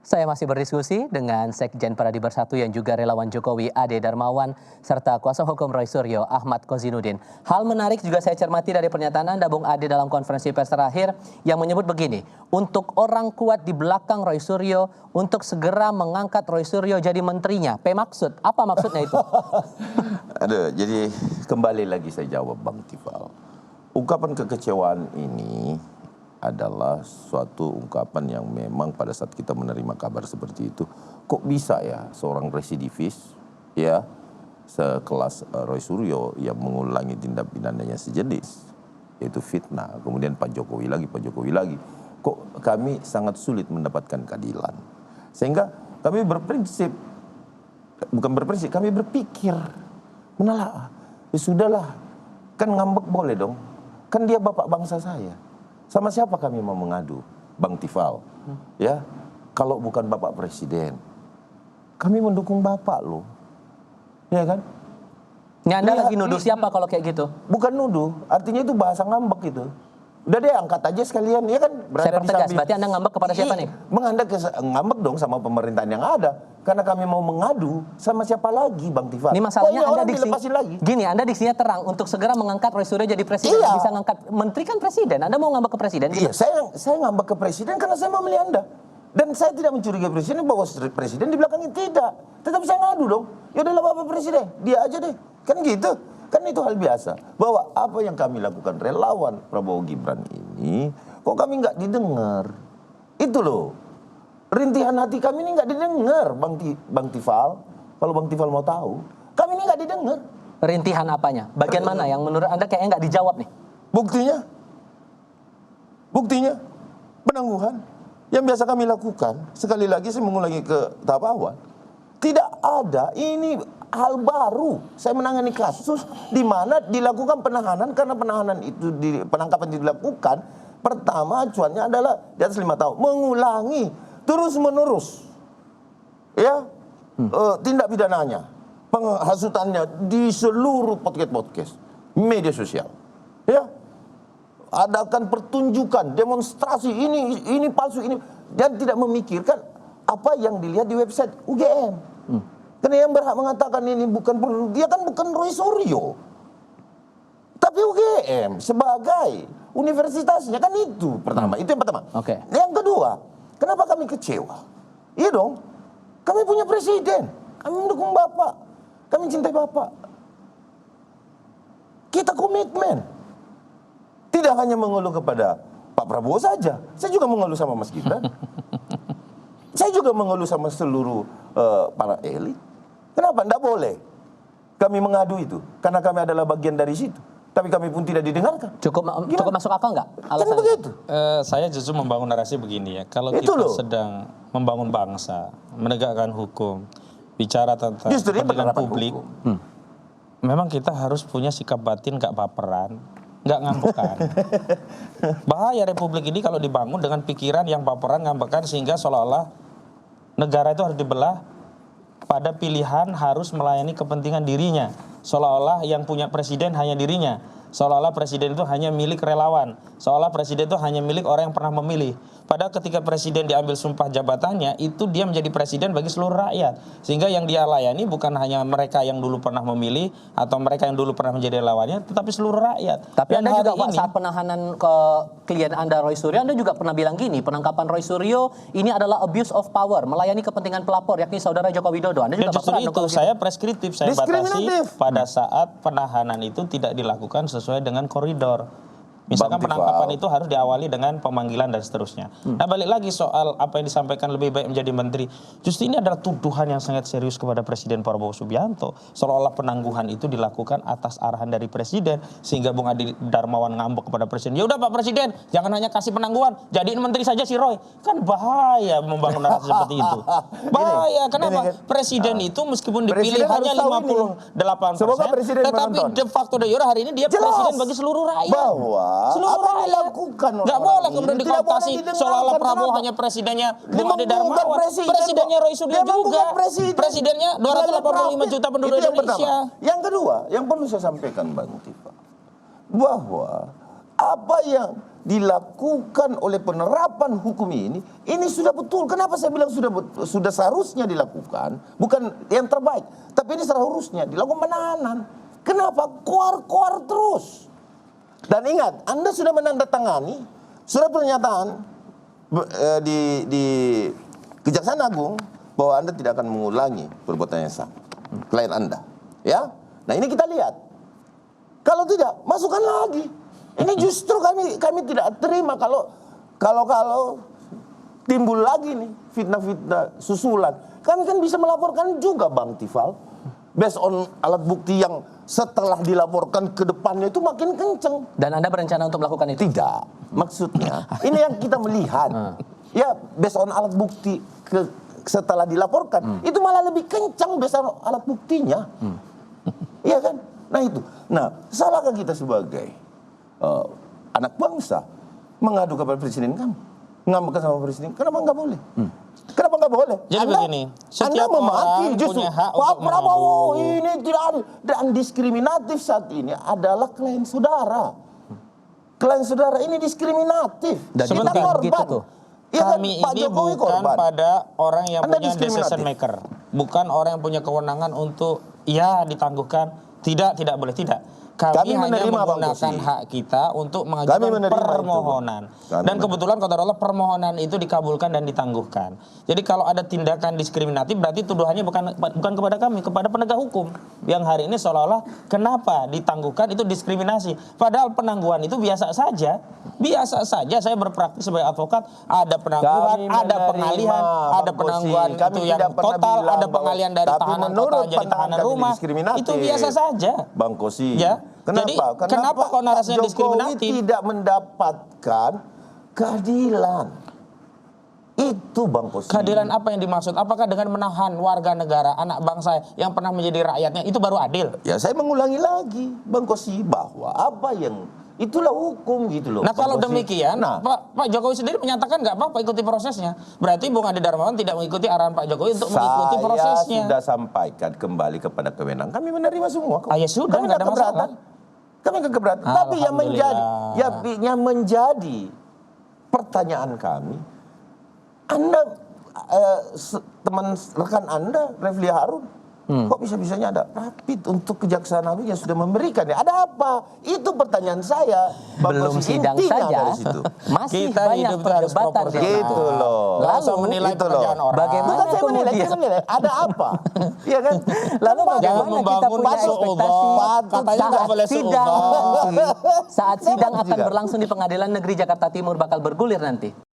Saya masih berdiskusi dengan Sekjen Paradi Bersatu yang juga relawan Jokowi Ade Darmawan serta kuasa hukum Roy Suryo Ahmad Kozinudin. Hal menarik juga saya cermati dari pernyataan Anda Bung Ade dalam konferensi pers terakhir yang menyebut begini, untuk orang kuat di belakang Roy Suryo untuk segera mengangkat Roy Suryo jadi menterinya. Maksud, apa maksudnya itu? Aduh, jadi kembali lagi saya jawab Bang Tifal. Ungkapan kekecewaan ini adalah suatu ungkapan yang memang pada saat kita menerima kabar seperti itu, kok bisa ya seorang residivis ya sekelas Roy Suryo yang mengulangi tindak pidananya sejenis, yaitu fitnah, kemudian Pak Jokowi lagi, kok kami sangat sulit mendapatkan keadilan. Sehingga kami kami berpikir menelaah, ya sudahlah, kan ngambek boleh dong, kan dia bapak bangsa saya. Sama siapa kami mau mengadu, Bang Tifal? Ya, kalau bukan Bapak Presiden, kami mendukung Bapak loh, ya kan? Ini Anda lagi nuduh siapa kalau kayak gitu? Bukan nuduh, artinya itu bahasa ngambek itu. Udah deh angkat aja sekalian, ya kan? Saya pertegas, berarti Anda ngambek kepada siapa nih? Ngambek dong sama pemerintahan yang ada. Karena kami mau mengadu sama siapa lagi, Bang Tifal? Ini masalahnya Anda lagi. Gini, Anda diksinya terang untuk segera mengangkat Roy Suryo jadi presiden. Iya. Bisa ngangkat menteri kan presiden. Anda mau ngambek ke presiden? Gitu? Iya, saya ngambek ke presiden karena saya memilih Anda. Dan saya tidak mencurigai presiden bahwa presiden di belakangnya tidak. Tetapi saya ngadu dong. Ya udahlah Bapak Presiden, dia aja deh. Kan gitu. Kan itu hal biasa. Bahwa apa yang kami lakukan relawan Prabowo Gibran ini, kok kami nggak didengar. Itu loh. Rintihan hati kami ini nggak didengar, Bang Tifal. Kalau Bang Tifal mau tahu, kami ini nggak didengar. Rintihan apanya? Bagian mana yang menurut Anda kayaknya nggak dijawab nih? Buktinya, penangguhan yang biasa kami lakukan. Sekali lagi saya mengulangi ke tahap awal. Tidak ada, ini hal baru. Saya menangani kasus di mana dilakukan penahanan karena penangkapan dilakukan. Pertama acuannya adalah di atas 5 tahun, mengulangi terus menerus, ya tindak pidananya, penghasutannya di seluruh podcast media sosial, ya adakan pertunjukan, demonstrasi ini palsu ini, dan tidak memikirkan apa yang dilihat di website UGM. Karena yang berhak mengatakan ini dia kan bukan Roy Suryo, tapi UGM sebagai universitasnya kan itu pertama, itu yang pertama. Oke. Yang kedua, kenapa kami kecewa? Iya dong, kami punya presiden, kami mendukung Bapak, kami cintai Bapak. Kita komitmen. Tidak hanya mengeluh kepada Pak Prabowo saja, saya juga mengeluh sama Mas Gibran. Saya juga mengeluh sama seluruh para elit. Kenapa? Tidak boleh kami mengadu itu, karena kami adalah bagian dari situ. Tapi kami pun tidak didengarkan. Cukup masuk akal nggak? Kan begitu. Saya justru membangun narasi begini ya. Kalau kita sedang membangun bangsa, menegakkan hukum, bicara tentang kepentingan publik, memang kita harus punya sikap batin gak baperan, gak ngambekan. Bahaya republik ini kalau dibangun dengan pikiran yang baperan, ngambekan, sehingga seolah-olah negara itu harus dibelah pada pilihan harus melayani kepentingan dirinya. Seolah-olah yang punya presiden hanya dirinya. Seolah-olah presiden itu hanya milik relawan. Seolah presiden itu hanya milik orang yang pernah memilih. Padahal ketika presiden diambil sumpah jabatannya, itu dia menjadi presiden bagi seluruh rakyat. Sehingga yang dia layani bukan hanya mereka yang dulu pernah memilih atau mereka yang dulu pernah menjadi relawannya, tetapi seluruh rakyat. Tapi Anda juga Pak, saat penahanan ke klien Anda Roy Suryo, Anda juga pernah bilang gini, penangkapan Roy Suryo ini adalah abuse of power, melayani kepentingan pelapor, yakni saudara Joko Widodo. Anda juga justru itu saya preskriptif, saya batasi pada saat penahanan itu tidak dilakukan sesuai dengan koridor. Misalkan penangkapan itu harus diawali dengan pemanggilan dan seterusnya. Nah, balik lagi soal apa yang disampaikan lebih baik menjadi menteri. Justru ini adalah tuduhan yang sangat serius kepada Presiden Prabowo Subianto. Seolah-olah penangguhan itu dilakukan atas arahan dari Presiden. Sehingga Bung Ade Darmawan ngambek kepada Presiden. Ya udah Pak Presiden, jangan hanya kasih penangguhan, jadiin menteri saja si Roy. Kan bahaya membangun narasi seperti itu. Bahaya, kenapa? Presiden itu meskipun dipilih hanya 58%, tetapi de facto de jure hari ini dia presiden bagi seluruh rakyat. Seluruh apa dilakukan nggak boleh kemudian dikontestasi seolah-olah Prabowo hanya presidennya Bung Ade Darmawan, presidennya Roy Suryo juga, presidennya 285 juta penduduk Indonesia. Yang kedua, yang perlu saya sampaikan Bang Tifa, bahwa apa yang dilakukan oleh penerapan hukum ini sudah betul. Kenapa saya bilang sudah seharusnya dilakukan, bukan yang terbaik, tapi ini seharusnya dilakukan penahanan. Kenapa koar-koar terus? Dan ingat, Anda sudah menandatangani surat pernyataan di Kejaksaan Agung bahwa Anda tidak akan mengulangi perbuatan yang sama klien Anda, ya. Nah, ini kita lihat. Kalau tidak, masukkan lagi. Ini justru kami tidak terima kalau timbul lagi nih fitnah-fitnah susulan. Kami kan bisa melaporkan juga, Bang Tifal, based on alat bukti yang setelah dilaporkan ke depannya itu makin kenceng. Dan Anda berencana untuk melakukan itu? Tidak. Maksudnya, ini yang kita melihat. Ya, based on alat bukti setelah dilaporkan, itu malah lebih kencang based on alat buktinya. Iya kan? Nah itu. Nah, salahkah kita sebagai anak bangsa mengadu kepada presiden kami, ngambek sama presiden? Kenapa nggak boleh? Kenapa nggak boleh? Jadi begini, setiap Anda memaki orang justru punya hak Pak untuk Prabowo mengadu. ini tidak adil dan diskriminatif saat ini adalah klien saudara. Klien saudara ini diskriminatif. Dan kita itu korban. begitu tuh. Ya kan, Kami Pak ini Jokowi bukan korban. pada orang yang Anda punya diskriminatif. decision maker, bukan orang yang punya kewenangan untuk ditangguhkan. Tidak boleh, tidak. Kami hanya menerima, Bang menggunakan Kosi. hak kita untuk Kami mengajukan menerima itu, permohonan. Bang. Dan kebetulan qadarullah permohonan itu dikabulkan dan ditangguhkan. Jadi kalau ada tindakan diskriminatif berarti tuduhannya bukan kepada kami, kepada penegak hukum. Yang hari ini seolah-olah kenapa ditangguhkan itu diskriminasi. Padahal penangguhan itu biasa saja. Biasa saja saya berpraktik sebagai advokat, ada penangguhan, Kami ada menerima, pengalihan, Bang ada Kosi. penangguhan Kami itu yang tidak pernah total, bilang ada bahwa- pengalihan dari tapi tahanan menurut kota jadi pandangan tahanan kami rumah. diskriminatif. Itu biasa saja. Bang Kosi. Ya. Kenapa? Jadi, kenapa kok narasinya Pak diskriminatif? Jokowi tidak mendapatkan keadilan? Itu Bang Kosi. Keadilan apa yang dimaksud? Apakah dengan menahan warga negara, anak bangsa yang pernah menjadi rakyatnya itu baru adil? Ya saya mengulangi lagi Bang Kosi bahwa apa yang itulah hukum gitu loh. Nah Bang kalau Kosi. demikian, Nah, Pak Jokowi sendiri menyatakan nggak apa-apa ikuti prosesnya. Berarti Bung Ade Darmawan tidak mengikuti arahan Pak Jokowi untuk mengikuti prosesnya. Saya sudah sampaikan kembali kepada kewenangan. Kami menerima semua. Ah, ya sudah, Kami nggak ada keberatan. Kami nggak keberatan. Tapi yang menjadi pertanyaan kami, Anda teman rekan Anda Refli Harun, kok bisa-bisanya ada rapid untuk Kejaksaan Agung yang sudah memberikan ya? Ada apa? Itu pertanyaan saya. Bang Belum Kosi, sidang intinya saja, dari situ. masih Kita banyak hidup harus perdebatan. proporsional. Gitu loh. Nggak usah Lalu, menilai gitu loh. pekerjaan orang. Bagaimana Bukan saya menilai, kemudian? saya menilai. Ada apa? Iya kan? Lalu Jangan bagaimana kita membangun punya suudzon. ekspektasi Katanya nggak boleh sidang suudzon. saat sidang akan juga. berlangsung di Pengadilan Negeri Jakarta Timur bakal bergulir nanti?